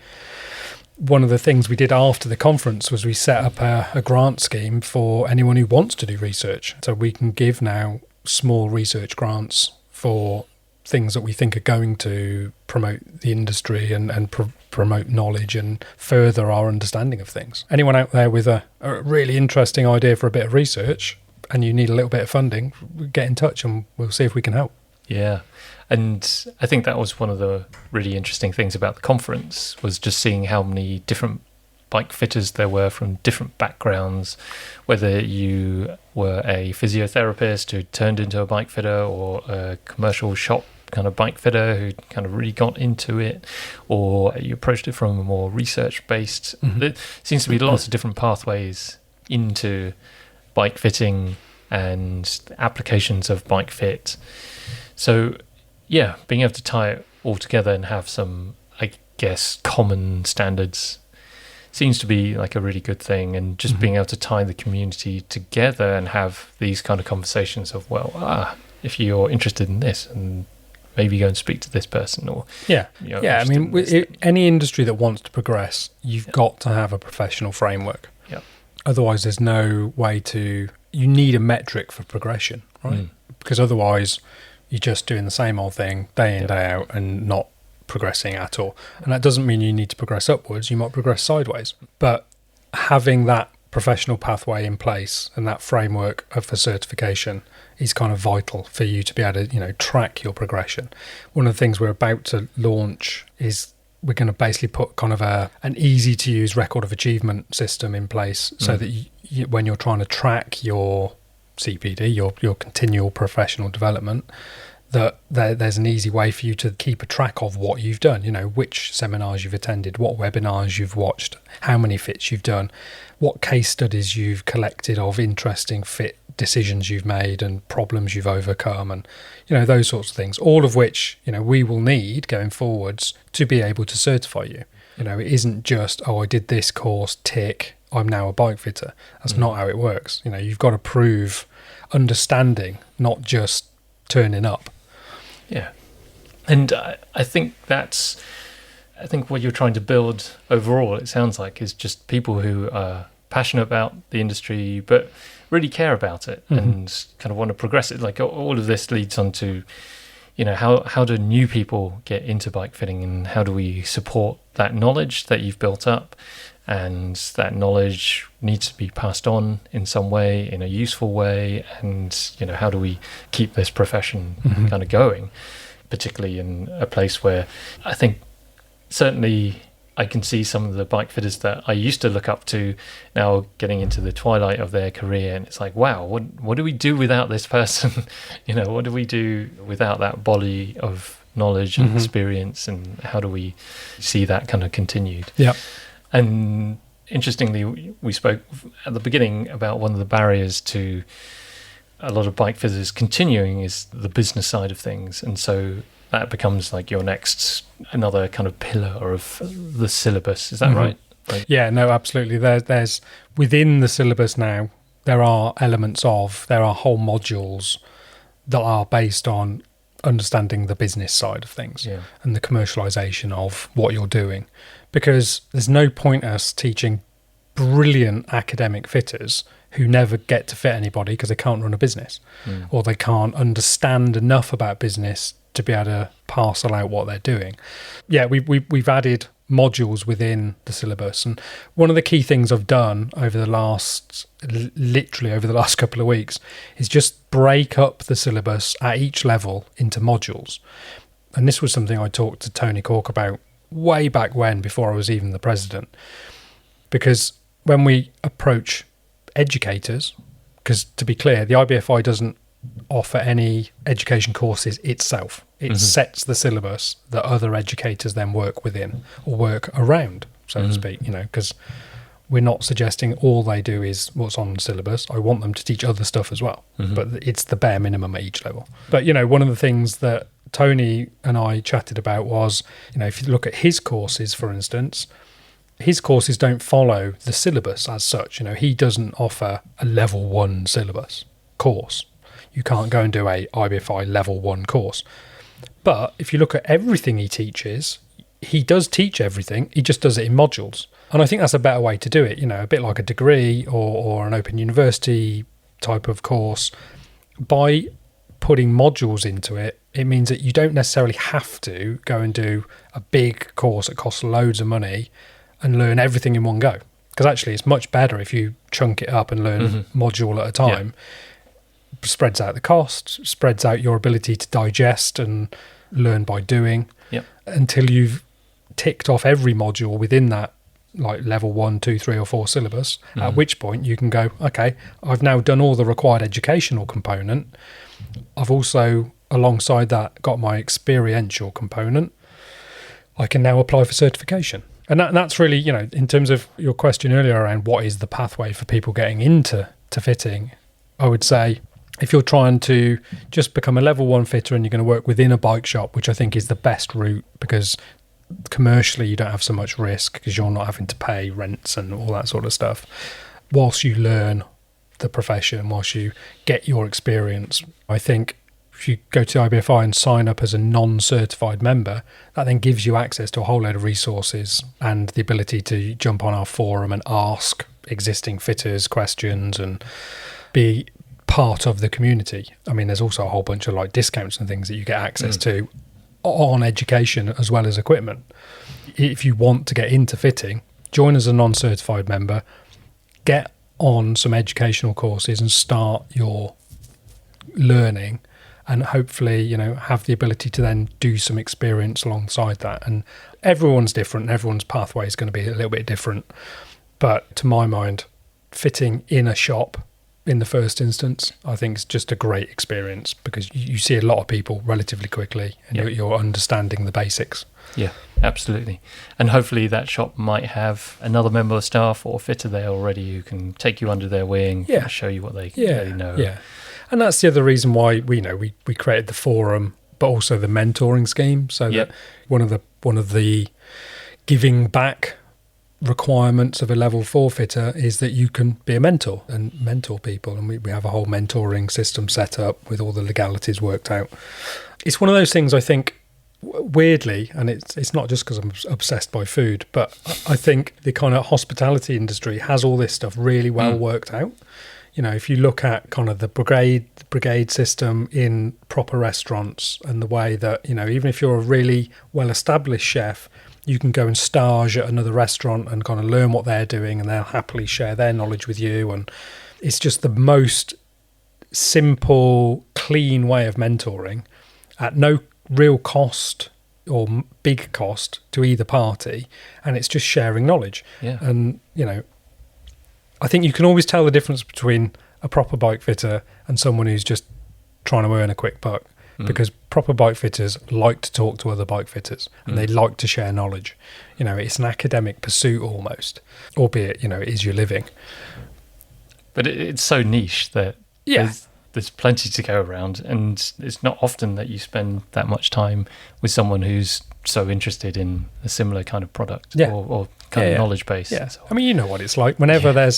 one of the things we did after the conference was we set up a grant scheme for anyone who wants to do research. So we can give now small research grants for things that we think are going to promote the industry and promote knowledge and further our understanding of things. Anyone out there with a really interesting idea for a bit of research and you need a little bit of funding, get in touch and we'll see if we can help. Yeah. And I think that was one of the really interesting things about the conference, was just seeing how many different bike fitters there were from different backgrounds, whether you were a physiotherapist who turned into a bike fitter, or a commercial shop kind of bike fitter who kind of really got into it, or you approached it from a more research-based. There seems to be lots of different pathways into bike fitting and applications of bike fit. So, yeah, being able to tie it all together and have some, I guess, common standards seems to be like a really good thing. And just being able to tie the community together and have these kind of conversations of, if you're interested in this, and maybe go and speak to this person, or I mean, any industry that wants to progress, you've got to have a professional framework. Otherwise, there's no way to. You need a metric for progression, right? Because otherwise, you're just doing the same old thing day in, day out, and not progressing at all. And that doesn't mean you need to progress upwards. You might progress sideways. But having that professional pathway in place and that framework for certification is kind of vital for you to be able to, track your progression. One of the things we're about to launch is we're going to basically put kind of an easy to use record of achievement system in place, so that you, when you're trying to track your CPD, your continual professional development, that there's an easy way for you to keep a track of what you've done, which seminars you've attended, what webinars you've watched, how many fits you've done, what case studies you've collected of interesting fit decisions you've made and problems you've overcome, and those sorts of things, all of which we will need going forwards to be able to certify you. It isn't just, I did this course, tick, I'm now a bike fitter. That's not how it works. You've got to prove understanding, not just turning up. Yeah. And I think what you're trying to build overall, it sounds like, is just people who are passionate about the industry but really care about it and kind of want to progress it. Like, all of this leads on to how do new people get into bike fitting, and how do we support that knowledge that you've built up? And that knowledge needs to be passed on in some way, in a useful way. And, how do we keep this profession kind of going, particularly in a place where I think certainly I can see some of the bike fitters that I used to look up to now getting into the twilight of their career. And it's like, wow, what do we do without this person? What do we do without that body of knowledge and experience? And how do we see that kind of continued? Yeah. And interestingly, we spoke at the beginning about one of the barriers to a lot of bike fitters continuing is the business side of things. And so that becomes like your another kind of pillar of the syllabus. Is that right? Yeah, no, absolutely. There's within the syllabus now, there are whole modules that are based on understanding the business side of things and the commercialization of what you're doing. Because there's no point us teaching brilliant academic fitters who never get to fit anybody because they can't run a business or they can't understand enough about business to be able to parcel out what they're doing. Yeah, we've added modules within the syllabus, and one of the key things I've done over the last couple of weeks is just break up the syllabus at each level into modules. And this was something I talked to Tony Cork about way back when, before I was even the president, because when we approach educators, because to be clear, the IBFI doesn't offer any education courses itself. It sets the syllabus that other educators then work within or work around, so to speak, because we're not suggesting all they do is what's on the syllabus. I want them to teach other stuff as well, but it's the bare minimum at each level. But, one of the things that Tony and I chatted about was, if you look at his courses, for instance, his courses don't follow the syllabus as such. He doesn't offer a level 1 syllabus course. You can't go and do a IBFI level 1 course. But if you look at everything he teaches, he does teach everything. He just does it in modules. And I think that's a better way to do it, a bit like a degree or an open university type of course. By putting modules into it, it means that you don't necessarily have to go and do a big course that costs loads of money and learn everything in one go. Because actually it's much better if you chunk it up and learn module at a time. Spreads out the cost, spreads out your ability to digest and learn by doing until you've ticked off every module within that, like level 1, 2, 3 or 4 syllabus, at which point you can go, okay, I've now done all the required educational component. I've also, alongside that, got my experiential component. I can now apply for certification. And that's really, in terms of your question earlier around what is the pathway for people getting into fitting, I would say if you're trying to just become a level 1 fitter and you're going to work within a bike shop, which I think is the best route because commercially you don't have so much risk because you're not having to pay rents and all that sort of stuff, whilst you learn the profession, whilst you get your experience. I think if you go to the IBFI and sign up as a non-certified member, that then gives you access to a whole load of resources and the ability to jump on our forum and ask existing fitters questions and be part of the community. I mean, there's also a whole bunch of like discounts and things that you get access to on education as well as equipment. If you want to get into fitting, join as a non-certified member, get on some educational courses and start your learning, and hopefully, have the ability to then do some experience alongside that. And everyone's different and everyone's pathway is going to be a little bit different. But to my mind, fitting in a shop in the first instance, I think it's just a great experience because you see a lot of people relatively quickly and you're understanding the basics. Yeah, absolutely. And hopefully that shop might have another member of staff or fitter there already who can take you under their wing and show you what they know. Yeah. And that's the other reason why we created the forum, but also the mentoring scheme. So that one of the giving back requirements of a level 4 fitter is that you can be a mentor and mentor people, and we have a whole mentoring system set up with all the legalities worked out. It's one of those things, I think, weirdly, and it's not just because I'm obsessed by food, but I think the kind of hospitality industry has all this stuff really well worked out. if you look at kind of the brigade system in proper restaurants, and the way that, even if you're a really well-established chef, you can go and stage at another restaurant and kind of learn what they're doing, and they'll happily share their knowledge with you. And it's just the most simple, clean way of mentoring at no real cost or big cost to either party, and it's just sharing knowledge. And I think you can always tell the difference between a proper bike fitter and someone who's just trying to earn a quick buck, because proper bike fitters like to talk to other bike fitters, and they like to share knowledge. It's an academic pursuit almost, albeit it is your living. But it's so niche that there's plenty to go around, and it's not often that you spend that much time with someone who's so interested in a similar kind of product or kind of knowledge base. Yeah. I mean, you know what it's like. Whenever I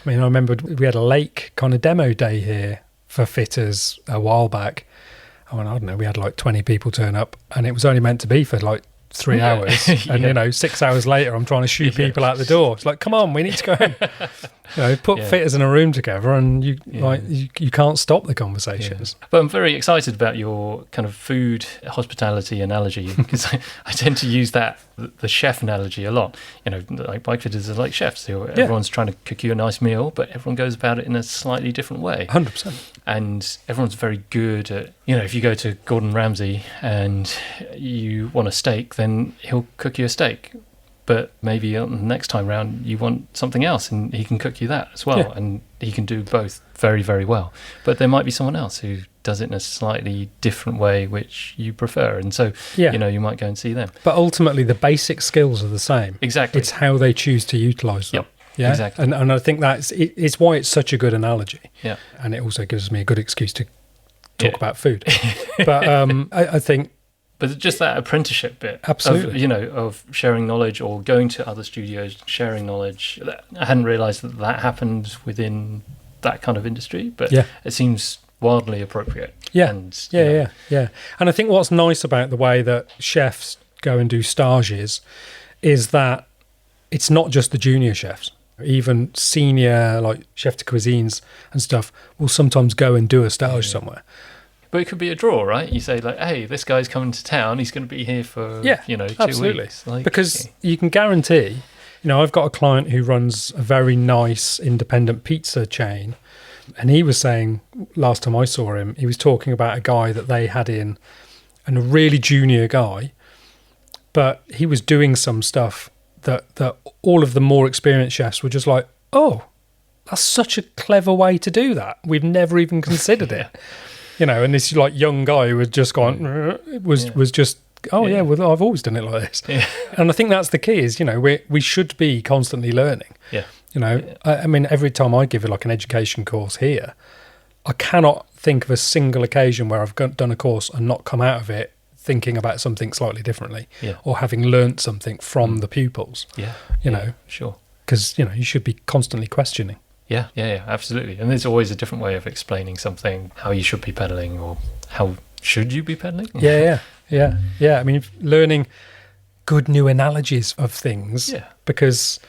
remember we had a lake kind of demo day here for fitters a while back. I don't know, we had like 20 people turn up, and it was only meant to be for like 3 hours. And, 6 hours later, I'm trying to shoo people out the door. It's like, come on, we need to go home. Put fitters in a room together, and you can't stop the conversations. But I'm very excited about your kind of food hospitality analogy, because I tend to use the chef analogy a lot. Like bike fitters are like chefs. Everyone's trying to cook you a nice meal, but everyone goes about it in a slightly different way. 100%. And everyone's very good at, if you go to Gordon Ramsay and you want a steak, then he'll cook you a steak. But maybe on the next time round you want something else, and he can cook you that as well. And he can do both very, very well. But there might be someone else who does it in a slightly different way which you prefer, and so you might go and see them. But ultimately the basic skills are the same. Exactly. It's how they choose to utilise them. Yeah, exactly. And I think it's why it's such a good analogy. Yeah. And it also gives me a good excuse to talk about food. But I think... But just that apprenticeship bit, absolutely, of sharing knowledge or going to other studios, sharing knowledge. I hadn't realised that happened within that kind of industry, but it seems wildly appropriate. And I think what's nice about the way that chefs go and do stages is that it's not just the junior chefs. Even senior, like chef de cuisines and stuff, will sometimes go and do a stage somewhere. But it could be a draw, right? You say, like, hey, this guy's coming to town. He's going to be here for, 2 weeks. Because you can guarantee, I've got a client who runs a very nice independent pizza chain. And he was saying, last time I saw him, he was talking about a guy that they had in, and a really junior guy. But he was doing some stuff that all of the more experienced chefs were just like, oh, that's such a clever way to do that. We've never even considered it. And this like young guy who had just gone, was just, well, I've always done it like this. Yeah. And I think that's the key is, we should be constantly learning. Yeah. I mean, every time I give like an education course here, I cannot think of a single occasion where I've done a course and not come out of it thinking about something slightly differently or having learnt something from the pupils. Sure. Because, you should be constantly questioning. Yeah, absolutely. And there's always a different way of explaining something, how you should be pedaling or how should you be pedaling. Yeah. I mean, learning good new analogies of things, because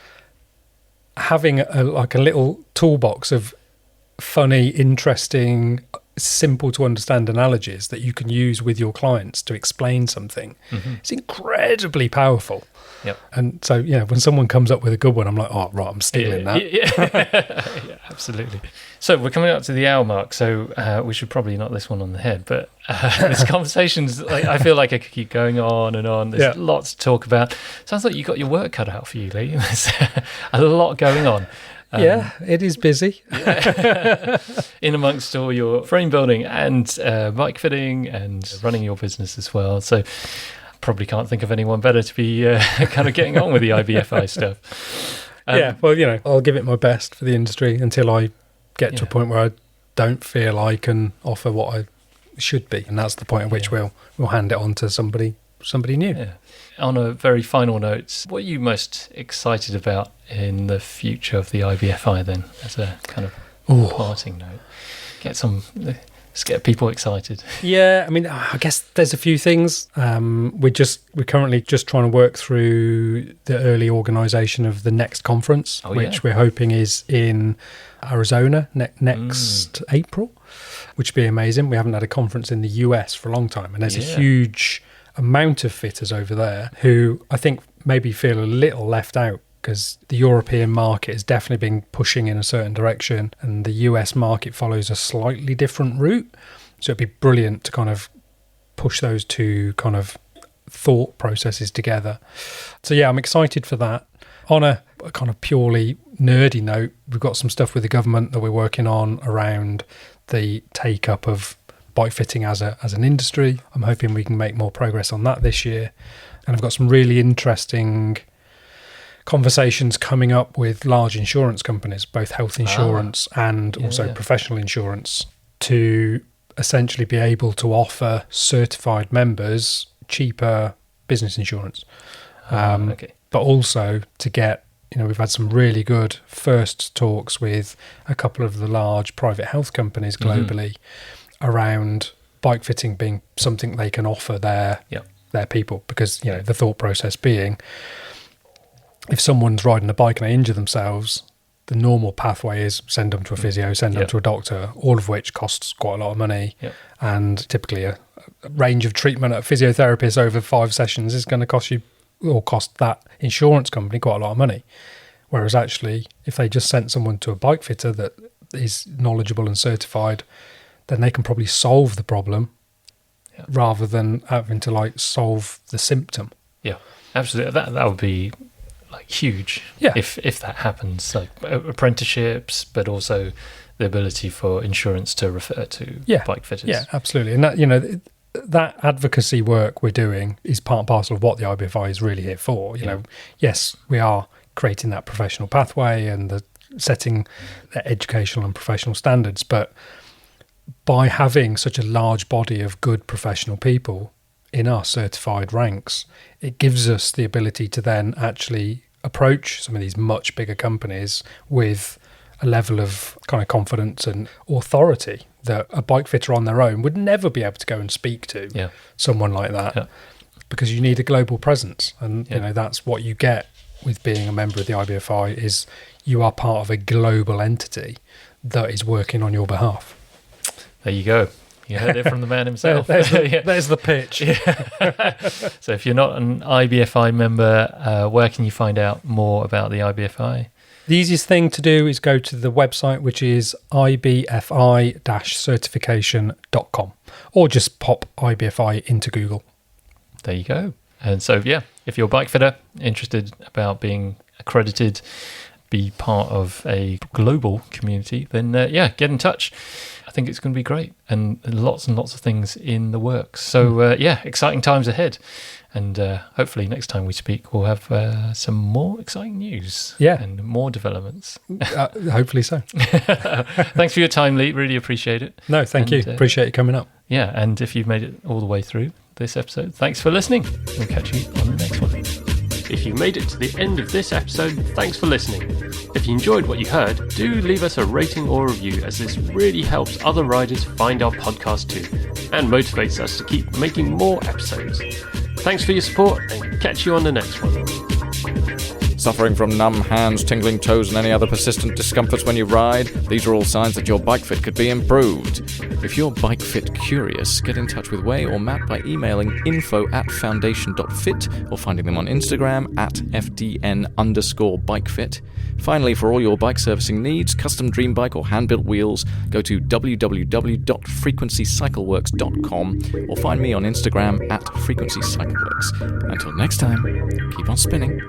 having a little toolbox of funny, interesting, simple to understand analogies that you can use with your clients to explain something, it's incredibly powerful. Yep. And so, when someone comes up with a good one, I'm like, oh, right, I'm stealing that. Yeah, absolutely. So we're coming up to the hour mark, so we should probably knock this one on the head. But this conversation's, I feel like I could keep going on and on. There's lots to talk about. Sounds like you got your work cut out for you, Lee. There's a lot going on. It is busy. In amongst all your frame building and bike fitting and running your business as well. So probably can't think of anyone better to be kind of getting on with the IBFI stuff. I'll give it my best for the industry until I get to a point where I don't feel I can offer what I should be, and that's the point at which we'll hand it on to somebody new. Yeah. On a very final note, what are you most excited about in the future of the IBFI then, as a kind of parting note? Let's get people excited. Yeah, I mean, I guess there's a few things. We're currently just trying to work through the early organisation of the next conference, which we're hoping is in Arizona next April, which would be amazing. We haven't had a conference in the US for a long time, and there's a huge amount of fitters over there who I think maybe feel a little left out, because the European market has definitely been pushing in a certain direction and the US market follows a slightly different route. So it'd be brilliant to kind of push those two kind of thought processes together. So yeah, I'm excited for that. On a kind of purely nerdy note, we've got some stuff with the government that we're working on around the take-up of bike fitting as an industry. I'm hoping we can make more progress on that this year. And I've got some really interesting conversations coming up with large insurance companies, both health insurance and also professional insurance, to essentially be able to offer certified members cheaper business insurance. But also to get, we've had some really good first talks with a couple of the large private health companies globally around bike fitting being something they can offer their people, because the thought process being, if someone's riding a bike and they injure themselves, the normal pathway is send them to a physio, send them to a doctor, all of which costs quite a lot of money. And typically a range of treatment at a physiotherapist over 5 sessions is going to cost that insurance company quite a lot of money. Whereas actually, if they just sent someone to a bike fitter that is knowledgeable and certified, then they can probably solve the problem rather than having to solve the symptom. Yeah, absolutely. That would be huge if that happens, apprenticeships, but also the ability for insurance to refer to bike fitters. Yeah, absolutely. And that that advocacy work we're doing is part and parcel of what the IBFI is really here for. Yes, we are creating that professional pathway and setting the educational and professional standards, but by having such a large body of good professional people in our certified ranks, it gives us the ability to then actually approach some of these much bigger companies with a level of kind of confidence and authority that a bike fitter on their own would never be able to go and speak to someone like that, because you need a global presence. And that's what you get with being a member of the IBFI, is you are part of a global entity that is working on your behalf. There you go. You heard it from the man himself. There's the pitch. So if you're not an IBFI member, where can you find out more about the IBFI? The easiest thing to do is go to the website, which is ibfi-certification.com, or just pop IBFI into Google. There you go. And so, if you're a bike fitter, interested about being accredited, be part of a global community, then get in touch. I think it's going to be great, and lots of things in the works. So exciting times ahead, and hopefully next time we speak we'll have some more exciting news and more developments. Hopefully so. Thanks for your time, Lee, really appreciate it. No, thank you, appreciate you coming up. And if you've made it all the way through this episode, thanks for listening. We'll catch you on the next one. If you made it to the end of this episode, thanks for listening. If you enjoyed what you heard, do leave us a rating or review, as this really helps other riders find our podcast too, and motivates us to keep making more episodes. Thanks for your support, and catch you on the next one. Suffering from numb hands, tingling toes, and any other persistent discomforts when you ride? These are all signs that your bike fit could be improved. If you're bike fit curious, get in touch with Way or Matt by emailing info@foundation.fit or finding them on Instagram @FDN_bikefit. Finally, for all your bike servicing needs, custom dream bike or hand-built wheels, go to www.frequencycycleworks.com or find me on Instagram @frequencycycleworks. Until next time, keep on spinning.